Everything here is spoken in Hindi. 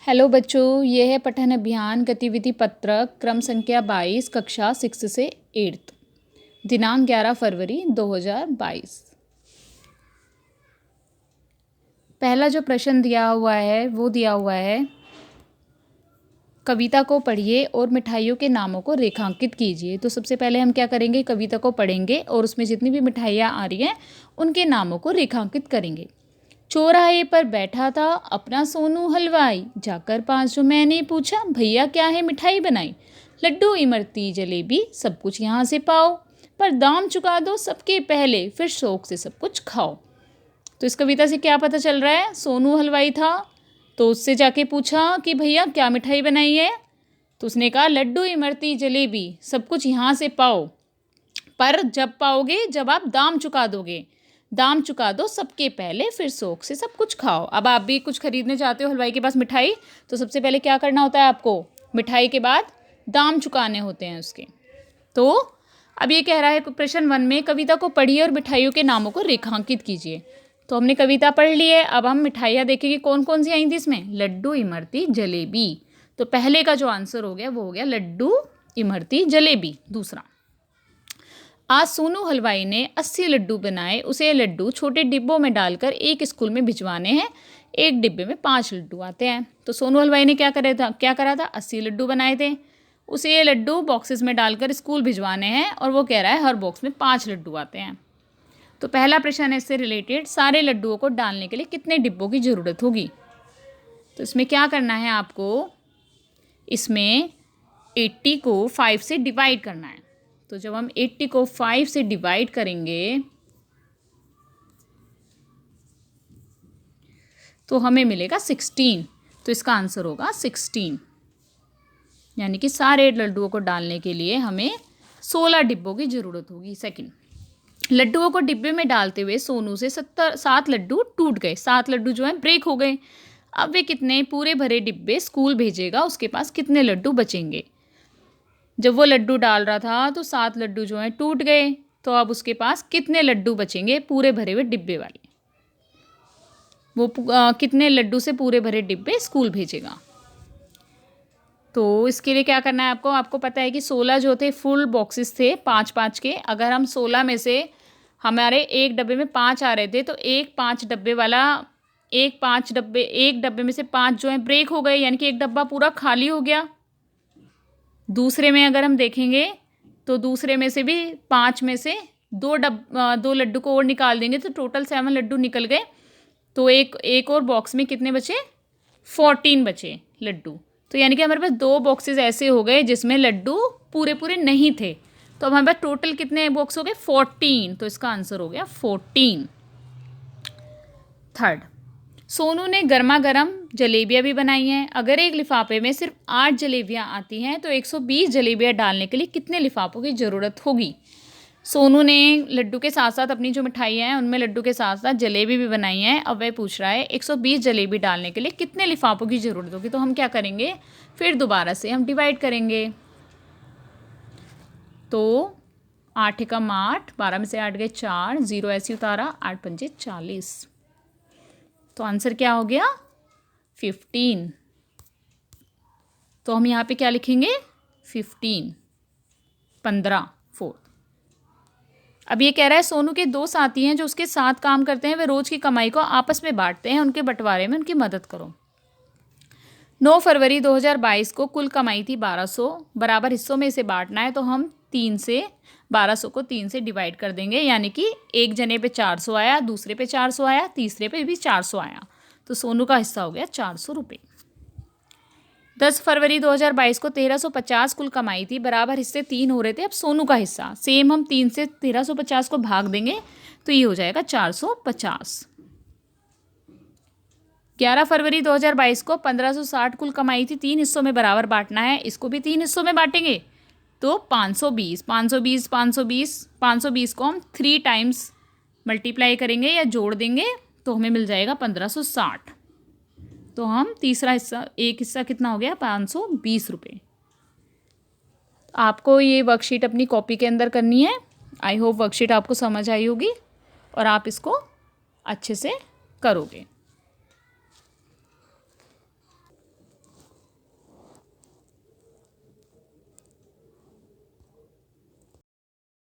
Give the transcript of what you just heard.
हेलो बच्चों, ये है पठन अभियान गतिविधि पत्रक क्रम संख्या 22 कक्षा 6 से 8 दिनांक 11 फरवरी 2022। पहला जो प्रश्न दिया हुआ है वो दिया हुआ है, कविता को पढ़िए और मिठाइयों के नामों को रेखांकित कीजिए। तो सबसे पहले हम क्या करेंगे, कविता को पढ़ेंगे और उसमें जितनी भी मिठाइयाँ आ रही हैं उनके नामों को रेखांकित करेंगे। चौराहे पर बैठा था अपना सोनू हलवाई, जाकर 5 मैंने पूछा भैया क्या है मिठाई बनाई। लड्डू इमरती जलेबी सब कुछ यहाँ से पाओ, पर दाम चुका दो सबके पहले, फिर शौक से सब कुछ खाओ। तो इस कविता से क्या पता चल रहा है, सोनू हलवाई था तो उससे जाके पूछा कि भैया क्या मिठाई बनाई है, तो उसने कहा लड्डू इमरती जलेबी सब कुछ यहाँ से पाओ, पर जब पाओगे जब आप दाम चुका दोगे, दाम चुका दो सबके पहले, फिर शौक से सब कुछ खाओ। अब आप भी कुछ खरीदने चाहते हो हलवाई के पास मिठाई, तो सबसे पहले क्या करना होता है आपको, मिठाई के बाद दाम चुकाने होते हैं उसके। तो अब ये कह रहा है प्रश्न 1 में कविता को पढ़िए और मिठाइयों के नामों को रेखांकित कीजिए। तो हमने कविता पढ़ ली है, अब हम मिठाइयाँ देखेंगे कौन कौन सी आई थी इसमें, लड्डू इमरती जलेबी। तो पहले का जो आंसर हो गया वो हो गया लड्डू इमरती जलेबी। दूसरा, आज सोनू हलवाई ने 80 लड्डू बनाए, उसे लड्डू छोटे डिब्बों में डालकर एक स्कूल में भिजवाने हैं, एक डिब्बे में 5 लड्डू आते हैं। तो सोनू हलवाई ने क्या करा था 80 लड्डू बनाए थे, उसे ये लड्डू बॉक्सेस में डालकर स्कूल भिजवाने हैं और वो कह रहा है हर बॉक्स में 5 लड्डू आते हैं। तो पहला प्रश्न है इससे रिलेटेड, सारे लड्डुओं को डालने के लिए कितने डिब्बों की ज़रूरत होगी। तो इसमें क्या करना है आपको, इसमें 80 को 5 से डिवाइड करना है। तो जब हम 80 को 5 से डिवाइड करेंगे तो हमें मिलेगा 16। तो इसका आंसर होगा 16, यानी कि सारे लड्डुओं को डालने के लिए हमें 16 डिब्बों की ज़रूरत होगी। सेकंड, लड्डुओं को डिब्बे में डालते हुए सोनू से 7 लड्डू टूट गए, 7 लड्डू जो हैं ब्रेक हो गए। अब वे कितने पूरे भरे डिब्बे स्कूल भेजेगा, उसके पास कितने लड्डू बचेंगे। जब वो लड्डू डाल रहा था तो 7 लड्डू जो हैं टूट गए, तो अब उसके पास कितने लड्डू बचेंगे पूरे भरे हुए डिब्बे वाले, वो कितने लड्डू से पूरे भरे डिब्बे स्कूल भेजेगा। तो इसके लिए क्या करना है आपको पता है कि 16 जो थे फुल बॉक्सेस थे 5-5 के, अगर हम 16 में से हमारे एक डब्बे में 5 आ रहे थे तो एक 5 डब्बे वाला एक डब्बे में से 5 जो है ब्रेक हो गए, यानी कि एक डब्बा पूरा खाली हो गया। दूसरे में अगर हम देखेंगे तो दूसरे में से भी 5 में से 2 लड्डू को और निकाल देंगे तो टोटल 7 लड्डू निकल गए। तो एक और बॉक्स में कितने बचे, 14 बचे लड्डू। तो यानी कि हमारे पास 2 बॉक्सेस ऐसे हो गए जिसमें लड्डू पूरे नहीं थे। तो अब हमारे पास टोटल कितने बॉक्स हो गए, 14। तो इसका आंसर हो गया 14। थर्ड, सोनू ने गर्मा गर्म जलेबियाँ भी बनाई हैं। अगर एक लिफाफे में सिर्फ 8 जलेबियाँ आती हैं तो 120 जलेबियाँ डालने के लिए कितने लिफाफों की ज़रूरत होगी। सोनू ने लड्डू के साथ साथ अपनी जो मिठाइयाँ हैं उनमें लड्डू के साथ साथ जलेबी भी बनाई है। अब वह पूछ रहा है 120 जलेबी डालने के लिए कितने लिफाफों की ज़रूरत होगी। तो हम क्या करेंगे, फिर दोबारा से हम डिवाइड करेंगे। तो 8 एकम 8, 12 में से 8 गए 4, 0 ऐसे उतारा, 8 पंजे 40। तो आंसर क्या हो गया 15। तो हम यहाँ पे क्या लिखेंगे 15, 15 4। अब ये कह रहा है सोनू के 2 साथी हैं जो उसके साथ काम करते हैं, वे रोज की कमाई को आपस में बांटते हैं, उनके बंटवारे में उनकी मदद करो। 9 फरवरी 2022 को कुल कमाई थी 1200, बराबर हिस्सों में इसे बांटना है। तो हम 1200 को 3 से डिवाइड कर देंगे, यानी कि एक जने पे 400 आया, दूसरे पे 400 आया, तीसरे पे भी 400 आया। तो सोनू का हिस्सा हो गया 400 रुपये। 10 फरवरी 2022 को 1350 कुल कमाई थी, बराबर हिस्से 3 हो रहे थे। अब सोनू का हिस्सा सेम हम 3 से 1350 को भाग देंगे तो ये हो जाएगा 450। 11 फरवरी 2022 को 1560 कुल कमाई थी, 3 हिस्सों में बराबर बांटना है, इसको भी 3 हिस्सों में बांटेंगे। तो 520 को हम 3 टाइम्स मल्टीप्लाई करेंगे या जोड़ देंगे तो हमें मिल जाएगा 1560। तो हम तीसरा हिस्सा, एक हिस्सा कितना हो गया 520 रुपये। आपको ये वर्कशीट अपनी कॉपी के अंदर करनी है। आई होप वर्कशीट आपको समझ आई होगी और आप इसको अच्छे से करोगे।